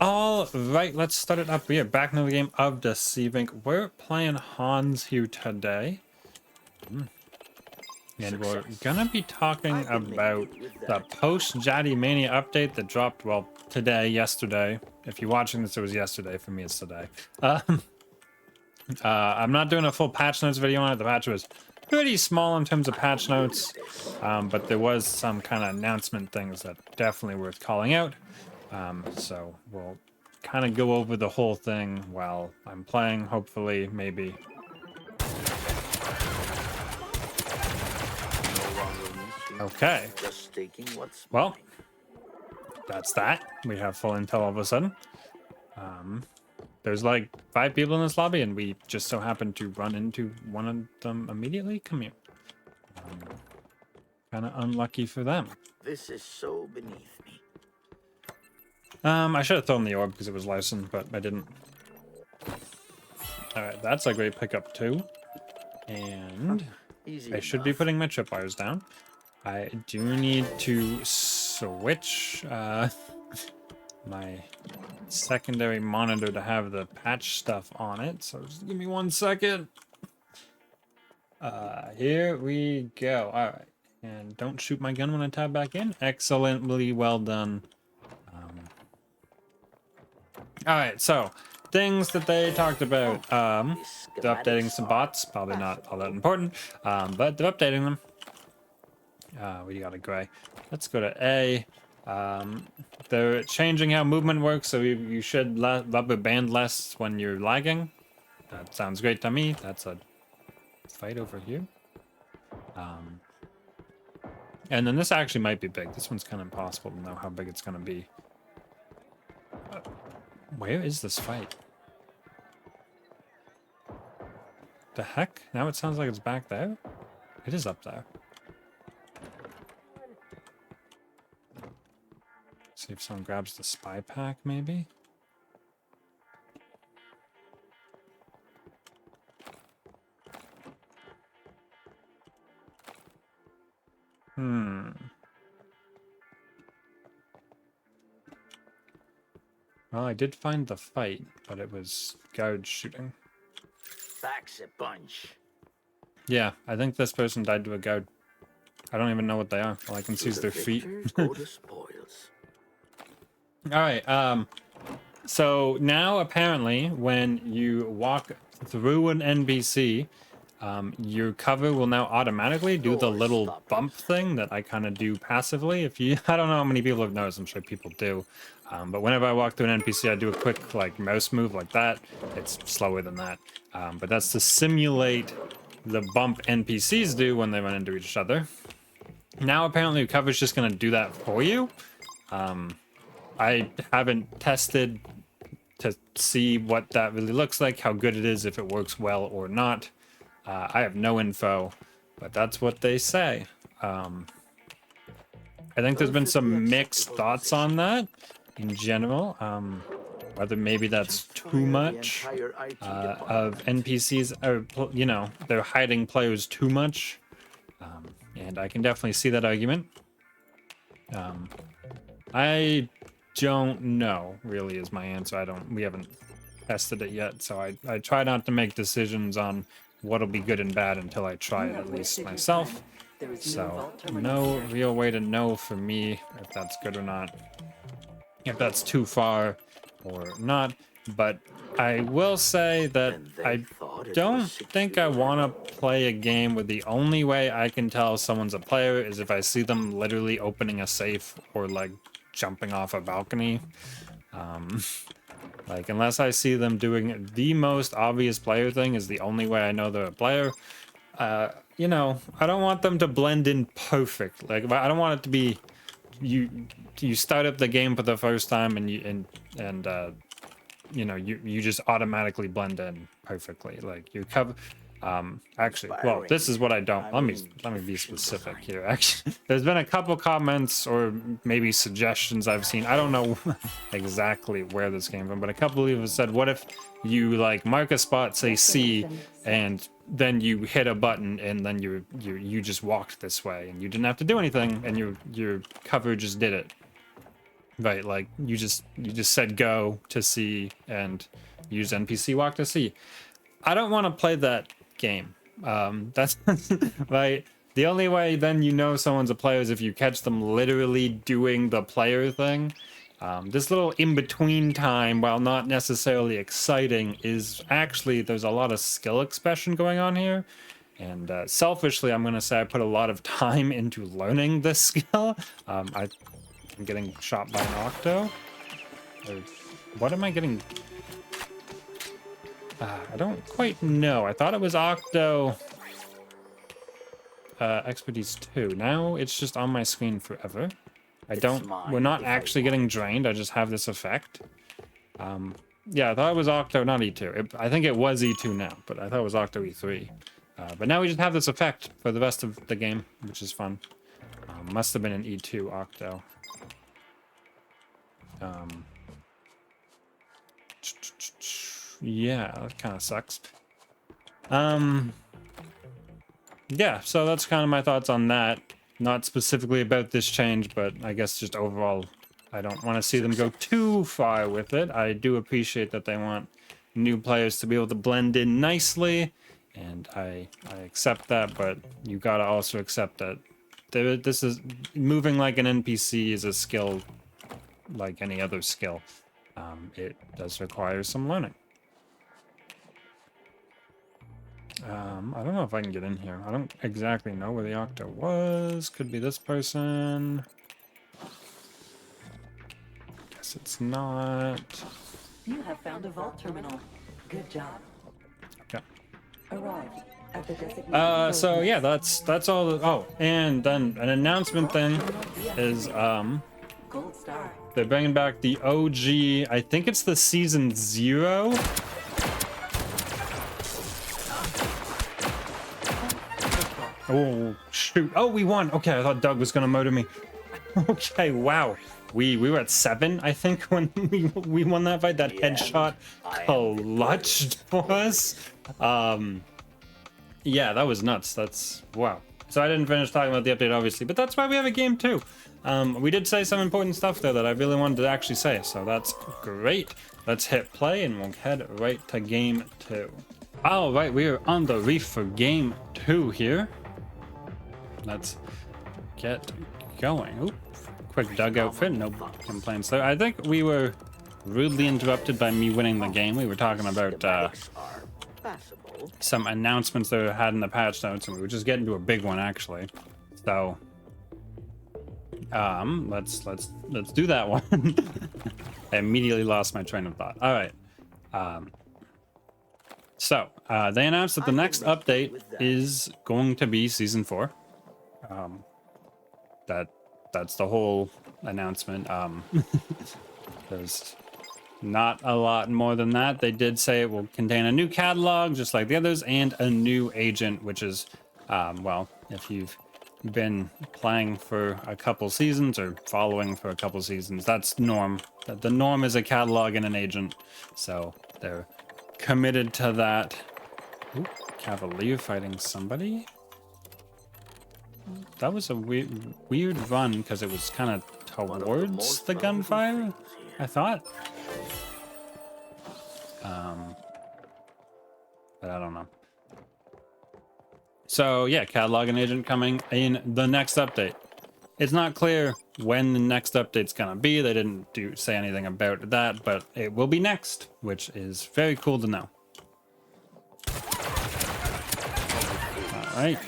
All right, let's start it up. We are back in the game of Deceive Inc. We're playing Hans here today. And we're gonna be talking about the post-JATIMANIA update that dropped, well, yesterday. If you're watching this, it was yesterday. For me, it's today. I'm not doing a full patch notes video on it. The patch was pretty small in terms of patch notes, but there was some kind of announcement things that definitely worth calling out. So we'll kind of go over the whole thing while I'm playing, hopefully, maybe. Okay. Well, that's that. We have full intel all of a sudden. There's like 5 people in this lobby, and we just so happen to run into one of them immediately. Come here. Kind of unlucky for them. This is so beneath me. I should have thrown the orb because it was licensed, but I didn't. Alright, that's a great pickup too. And I should be putting my tripwires down. I do need to switch my secondary monitor to have the patch stuff on it. So just give me 1 second. Here we go. Alright. And don't shoot my gun when I tab back in. Excellently well done. Alright, so things that they talked about. They're updating some bots. Probably not all that important. But they're updating them. We got a gray. Let's go to A. They're changing how movement works, so you should rubber band less when you're lagging. That sounds great to me. That's a fight over here. And then this actually might be big. This one's kind of impossible to know how big it's going to be. Where is this fight? The heck? Now it sounds like it's back there? It is up there. See if someone grabs the spy pack, maybe? Well, I did find the fight, but it was guards shooting. Backs a bunch. Yeah, I think this person died to a guard. I don't even know what they are. All I can see is their feet. Alright, so now apparently when you walk through an NPC, your cover will now automatically do the little bump thing that I kind of do passively. I don't know how many people have noticed, I'm sure people do. But whenever I walk through an NPC, I do a quick like mouse move like that. It's slower than that. But that's to simulate the bump NPCs do when they run into each other. Now apparently your cover's just going to do that for you. I haven't tested to see what that really looks like, how good it is, if it works well or not. I have no info, but that's what they say. I think there's been some mixed thoughts on that in general. Whether maybe that's too much of NPCs, or, you know, they're hiding players too much. And I can definitely see that argument. I don't know, really, is my answer. We haven't tested it yet, so I try not to make decisions on what'll be good and bad until I try it, at least myself. So no real way to know for me if that's good or not, if that's too far or not. But I will say that I don't think I want to play a game where the only way I can tell someone's a player is if I see them literally opening a safe or like jumping off a balcony. Like, unless I see them doing the most obvious player thing is the only way I know they're a player. You know, I don't want them to blend in perfect. Like, I don't want it to be you start up the game for the first time and you know, you just automatically blend in perfectly. Like, you cover. Actually, well, this is what I don't. Let me be specific here. Actually, there's been a couple comments or maybe suggestions I've seen. I don't know exactly where this came from, but a couple of you have said, what if you like mark a spot, say C, and then you hit a button and then you just walked this way and you didn't have to do anything and your cover just did it. right? Like you just said go to C and use NPC walk to C. I don't want to play that game. That's right. The only way then you know someone's a player is if you catch them literally doing the player thing. This little in-between time, while not necessarily exciting, is actually, there's a lot of skill expression going on here. And selfishly, I'm going to say I put a lot of time into learning this skill. I'm getting shot by an octo. Or what am I getting? I don't quite know. I thought it was octo expertise 2. Now it's just on my screen forever. We're not actually getting drained. I just have this effect. Yeah, I thought it was octo, not E2. I think it was E2 now, but I thought it was octo E3. But now we just have this effect for the rest of the game, which is fun. Must have been an E2 octo. Yeah, that kind of sucks. Yeah, so that's kind of my thoughts on that. Not specifically about this change, but I guess just overall, I don't want to see them go too far with it. I do appreciate that they want new players to be able to blend in nicely, and I accept that, but you gotta also accept that this is moving like an NPC is a skill like any other skill. It does require some learning. I don't know if I can get in here. I don't exactly know where the octo was. Could be this person. Guess it's not. You have found a vault terminal. Good job. Okay. Arrived at the designated So yeah, that's all. Oh, and then an announcement thing is Gold star. they're bringing back the OG. I think it's the season 0. Oh shoot! Oh, we won. Okay, I thought Doug was gonna murder me. Okay, wow. We were at 7, I think, when we won that fight. That headshot clutched for us. Yeah, that was nuts. That's wow. So I didn't finish talking about the update, obviously, but that's why we have a game too. We did say some important stuff there that I really wanted to actually say, so that's great. Let's hit play and we'll head right to game 2. All right, we are on the reef for game 2 here. Let's get going. Oop. Quick Doug outfit, no complaints there. I think we were rudely interrupted by me winning the game. We were talking about some announcements that we had in the patch notes, and we were just getting to a big one actually. So let's do that one. I immediately lost my train of thought. All right. So they announced that the next update is going to be season 4. That's the whole announcement. There's not a lot more than that. They did say it will contain a new catalog, just like the others, and a new agent, which is, well, if you've been playing for a couple seasons or following for a couple seasons, that's norm. The norm is a catalog and an agent, so they're committed to that. Ooh, Cavalier fighting somebody. That was a weird run because it was kind of towards the gunfire, I thought. But I don't know. So yeah, catalog and agent coming in the next update. It's not clear when the next update's gonna be. They didn't say anything about that, but it will be next, which is very cool to know. All right.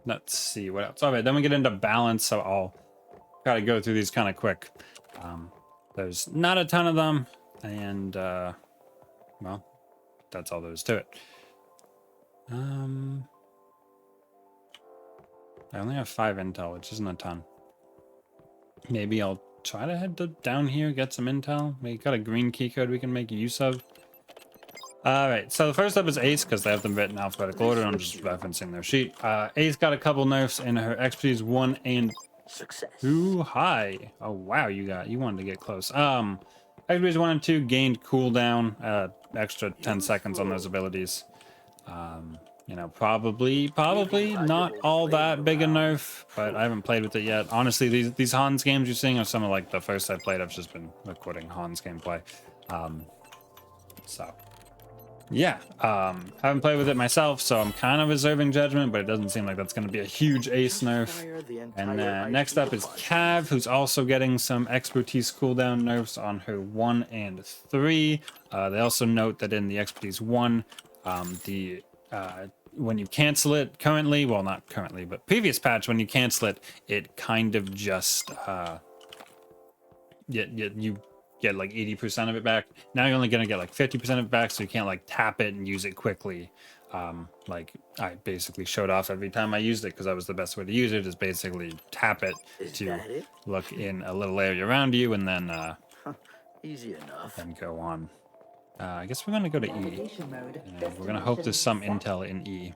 Let's see what else. All right, then we get into balance, so I'll try to go through these kind of quick. There's not a ton of them, and well, that's all there is to it. I only have 5 intel, which isn't a ton. Maybe I'll try to head down here, get some intel. We got a green keycard we can make use of. Alright, so the first up is Ace, because they have them written in alphabetical order. I'm just referencing their sheet. Ace got a couple nerfs in her expertise 1 and 2 high. Oh wow, you wanted to get close. Expertise 1 and 2 gained cooldown, extra 10 seconds on those abilities. You know, probably not all that big a nerf, but I haven't played with it yet. Honestly, these Hans games you're seeing are some of like the first I played. I've just been recording Hans gameplay. So yeah, haven't played with it myself, so I'm kind of reserving judgment, but it doesn't seem like that's going to be a huge ace nerf. And next up is Cav, who's also getting some expertise cooldown nerfs on her 1 and 3. They also note that in the expertise 1, when you cancel it currently, well, not currently, but previous patch, when you cancel it, it kind of just you get like 80% of it back. Now you're only gonna get like 50% of it back, so you can't like tap it and use it quickly. Like I basically showed off every time I used it because that was the best way to use it, is basically tap it to look in a little area around you, and then easy enough. Then go on. I guess we're gonna go to E. And we're gonna hope there's some intel in E.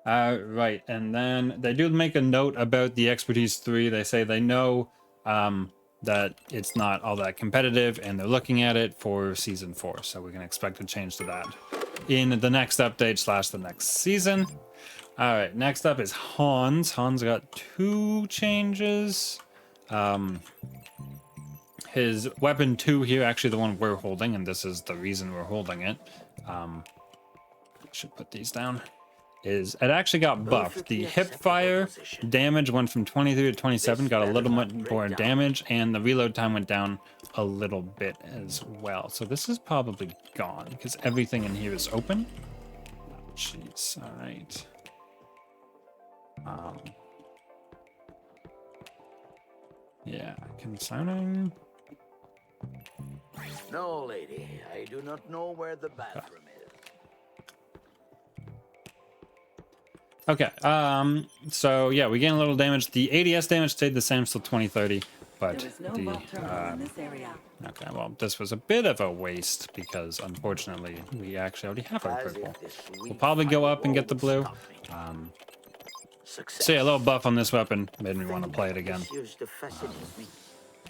Right, and then they do make a note about the expertise 3. They say they know that it's not all that competitive, and they're looking at it for season 4, so we can expect a change to that in the next update / the next season. All right, next up is Hans. Hans got 2 changes. His weapon 2 here, actually the one we're holding, and this is the reason we're holding it. I should put these down. It actually got buffed. The hip fire damage went from 23 to 27, got a little bit more damage, and the reload time went down a little bit as well. So this is probably gone because everything in here is open. Jeez, all right. Yeah, concerning. No, lady, I do not know where the bathroom is. Okay, so yeah, we gain a little damage. The ADS damage stayed the same, still 20-30, but There is no vault terminal in this area. okay, well, this was a bit of a waste because unfortunately we actually already have our purple. We'll probably go up and get the blue. So yeah, a little buff on this weapon made me want to play it again.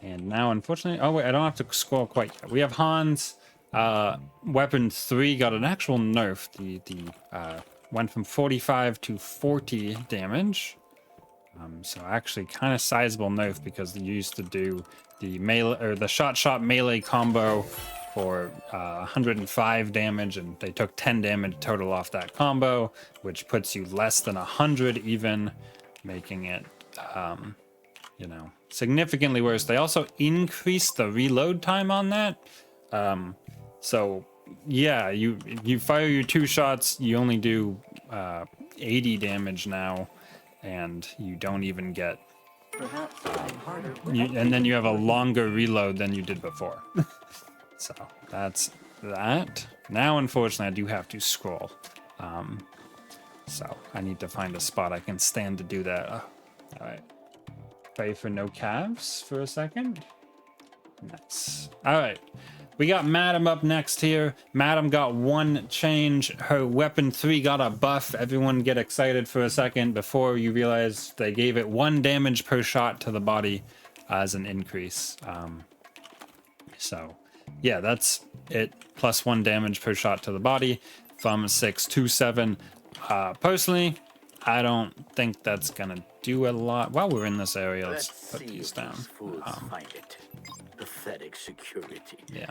And now, unfortunately, oh wait, I don't have to scroll quite yet. We have Hans. Weapon 3 got an actual nerf. The went from 45 to 40 damage. So actually kind of sizable nerf because you used to do the melee or the shot melee combo for 105 damage, and they took 10 damage total off that combo, which puts you less than 100 even, making it you know, significantly worse. They also increased the reload time on that. So yeah, you fire your 2 shots, you only do 80 damage now, and you don't even get and then you have a longer reload than you did before. So that's that. Now unfortunately I do have to scroll, so I need to find a spot I can stand to do that. All right, pray for no calves for a second. Nice. All right, we got Madam up next here. Madam got 1 change. Her weapon 3 got a buff. Everyone get excited for a second before you realize they gave it 1 damage per shot to the body as an increase. So yeah, that's it. Plus 1 damage per shot to the body from 6 to 7. Personally, I don't think that's gonna do a lot. While we're in this area, let's put these down. Pathetic security. Yeah.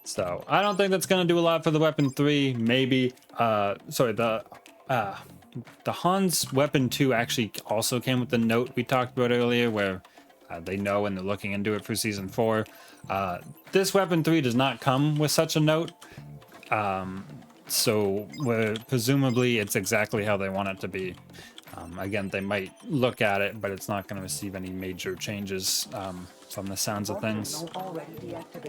So I don't think that's gonna do a lot for the weapon 3. Maybe sorry, the Hans weapon 2 actually also came with the note we talked about earlier, where they know and they're looking into it for season 4. This weapon 3 does not come with such a note. So presumably it's exactly how they want it to be. Again, they might look at it, but it's not going to receive any major changes from the sounds of things. All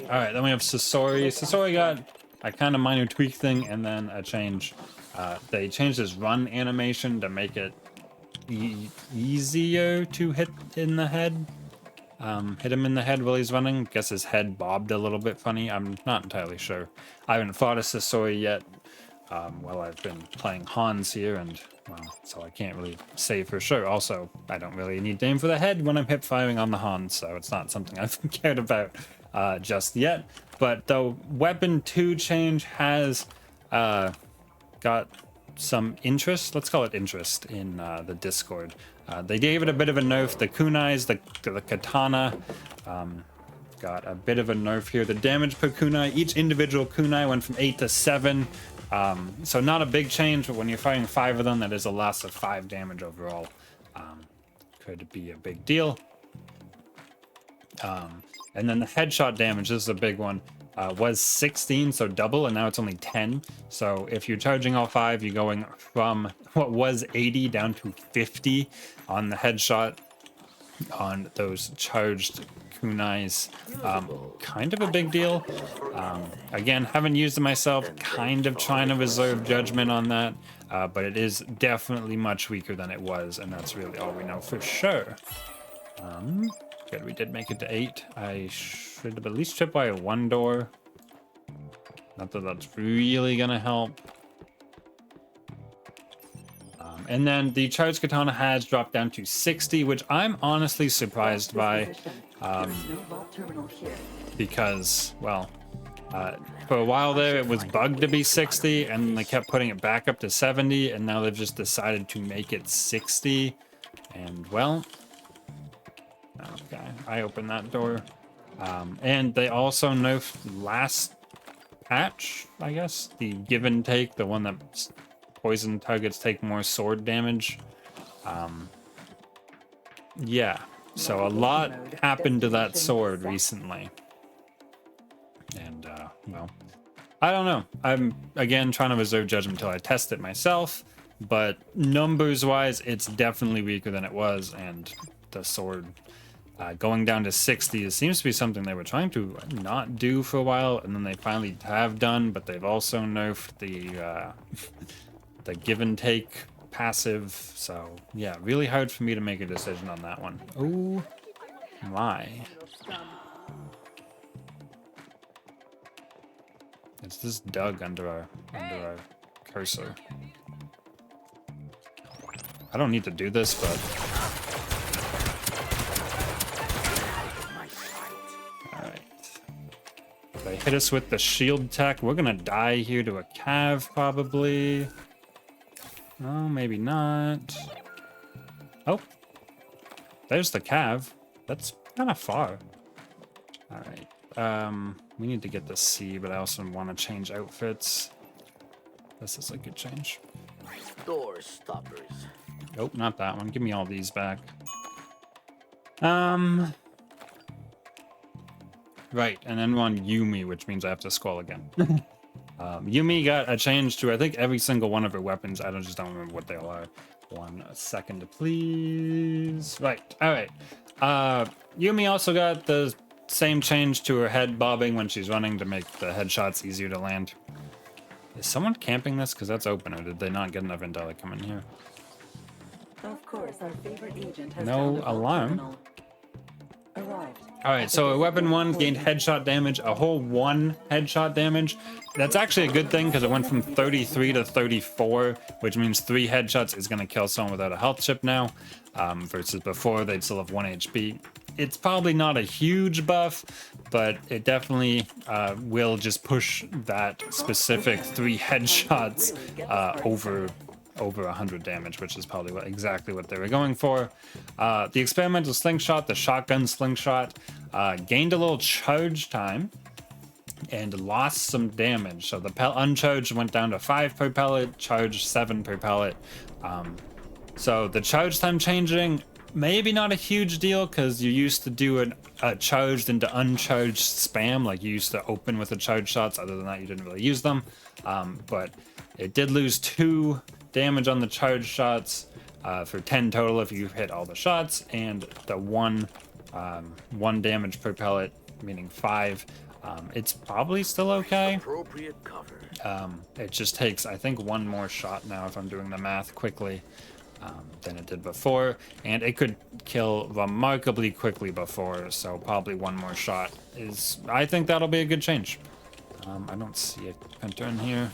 right, then we have Sasori. Sasori got a kind of minor tweak thing and then a change. They changed his run animation to make it easier to hit in the head. Hit him in the head while he's running. Guess his head bobbed a little bit funny. I'm not entirely sure. I haven't fought a Sasori yet. Well, I've been playing Hans here, and well, so I can't really say for sure. Also, I don't really need to aim for the head when I'm hip firing on the Hans, so it's not something I've cared about just yet. But the weapon 2 change has got some interest, let's call it interest, in the Discord. They gave it a bit of a nerf. The kunais, the katana, got a bit of a nerf here. The damage per kunai, each individual kunai went from 8 to 7. So not a big change, but when you're fighting 5 of them, that is a loss of 5 damage overall. Could be a big deal. And then the headshot damage, this is a big one, was 16, so double, and now it's only 10. So if you're charging all 5, you're going from what was 80 down to 50 on the headshot on those charged kunais. Kind of a big deal. Again, haven't used it myself, kind of trying to reserve judgment on that, but it is definitely much weaker than it was, and that's really all we know for sure. Good, we did make it to 8. I should have at least tripped by 1 door. Not that that's really gonna help. And then the charged katana has dropped down to 60, which I'm honestly surprised by. Because, well, for a while there it was bugged to be 60, and they kept putting it back up to 70, and now they've just decided to make it 60. And, well... Okay, I opened that door. And they also nerfed last patch, I guess. The give and take, the one that poison targets take more sword damage. Yeah, so a lot happened to that sword recently. And, well, I don't know. I'm, again, trying to reserve judgment until I test it myself. But numbers-wise, it's definitely weaker than it was, and the sword... going down to 60, it seems to be something they were trying to not do for a while, and then they finally have done, but they've also nerfed the the give and take passive. So yeah, really hard for me to make a decision on that one. Oh my. It's just dug under our cursor. I don't need to do this, but they hit us with the shield tech. We're gonna die here to a cav, probably. Oh, maybe not. Oh, there's the cav. That's kind of far. All right. We need to get the C, but I also want to change outfits. This is a good change. Door stoppers. Nope, not that one. Give me all these back. Right, and then we're on Yumi, which means I have to scroll again. Yumi got a change to, I think, every single one of her weapons. I just don't remember what they all are. 1 second, please. Right, all right. Yumi also got the same change to her head bobbing when she's running to make the headshots easier to land. Is someone camping this? Because that's open, or did they not get enough intel to come in here? Of course, our favorite agent has No found a alarm. terminal. Arrived. All right, so a weapon 1 gained headshot damage, a whole 1 headshot damage. That's actually a good thing because it went from 33 to 34, which means 3 headshots is going to kill someone without a health chip now, versus before they'd still have 1 HP. It's probably not a huge buff, but it definitely will just push that specific 3 headshots over 100 damage, which is probably exactly what they were going for. The experimental slingshot, the shotgun slingshot, gained a little charge time and lost some damage. So the uncharged went down to 5 per pellet, charged 7 per pellet. So the charge time changing, maybe not a huge deal, because you used to do a charged into uncharged spam, like you used to open with the charged shots. Other than that, you didn't really use them. But it did lose 2 damage on the charged shots for 10 total if you hit all the shots, and the 1 damage per pellet, meaning 5. It's probably still okay. Appropriate cover. It just takes, I think, 1 more shot now, if I'm doing the math quickly, than it did before, and it could kill remarkably quickly before, so probably 1 more shot is, I think that'll be a good change. I don't see a printer in here.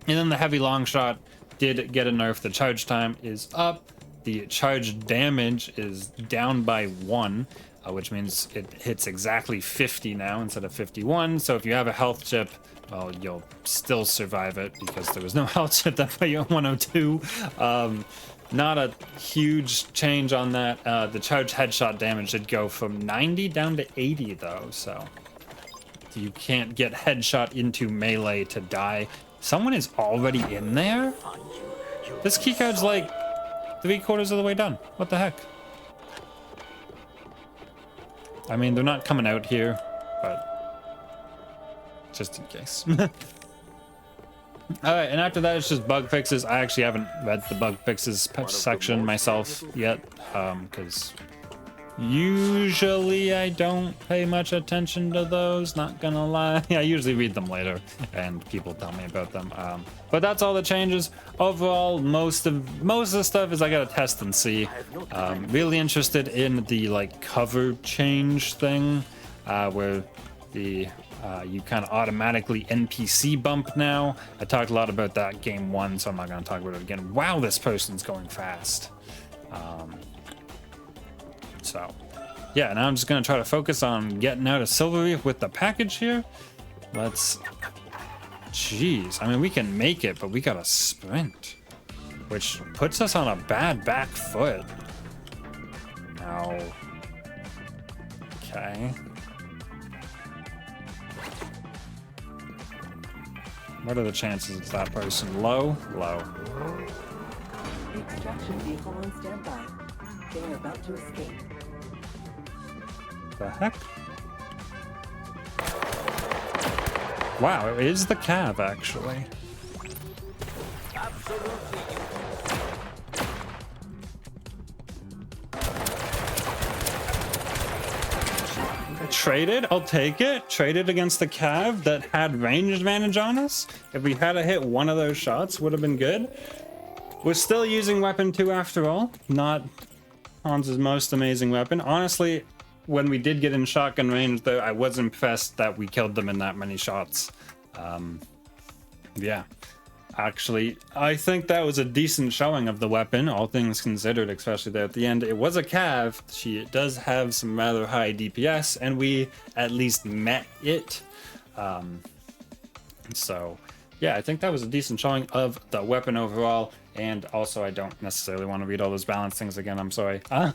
And then the heavy long shot did get a nerf. The charge time is up. The charge damage is down by 1. which means it hits exactly 50 now instead of 51. So if you have a health chip, well, you'll still survive it because there was no health chip that put you on 102. Not a huge change on that. The charge headshot damage did go from 90 down to 80 though, so you can't get headshot into melee to die. Someone is already in there? This keycard's like 3/4 of the way done. What the heck? I mean, they're not coming out here, but just in case. All right, and after that, it's just bug fixes. I actually haven't read the bug fixes section myself yet, because usually I don't pay much attention to those, not gonna lie. I usually read them later, and people tell me about them. But that's all the changes. Overall, most of the stuff is I gotta test and see. Really interested in the like cover change thing, where the you kind of automatically NPC bump now. I talked a lot about that game 1, so I'm not going to talk about it again. Wow, this person's going fast. So, yeah, now I'm just going to try to focus on getting out of Silver Reef with the package here. Let's... Jeez, I mean, we can make it, but we got to sprint, which puts us on a bad back foot. Now... Okay... What are the chances it's that person? Low? Low. Extraction vehicle on standby. They are about to escape. The heck? Wow, it is the Cav, actually. Traded, I'll take it. Traded against the Cav that had range advantage on us. If we had to hit one of those shots, would have been good. We're still using weapon 2 after all. Not Hans's most amazing weapon. Honestly, when we did get in shotgun range, though, I was impressed that we killed them in that many shots. Yeah. Actually, I think that was a decent showing of the weapon, all things considered, especially there at the end. It was a Cav. She does have some rather high DPS, and we at least met it. So, yeah, I think that was a decent showing of the weapon overall. And also, I don't necessarily want to read all those balance things again. I'm sorry. I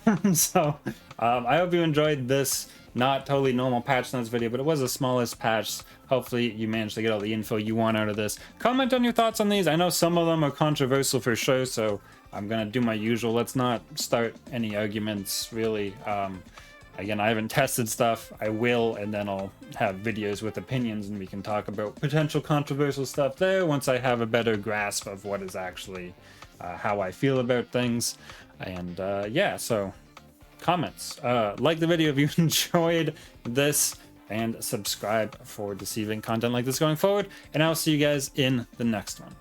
hope you enjoyed this. Not totally normal patch notes video, but it was the smallest patch. Hopefully you managed to get all the info you want out of this. Comment on your thoughts on these. I know some of them are controversial for sure, so I'm gonna do my usual. Let's not start any arguments, really. Again, I haven't tested stuff. I will, and then I'll have videos with opinions, and we can talk about potential controversial stuff there once I have a better grasp of what is actually how I feel about things. And yeah, so comments. Like the video if you enjoyed this, and subscribe for Deceive Inc content like this going forward. And I'll see you guys in the next one.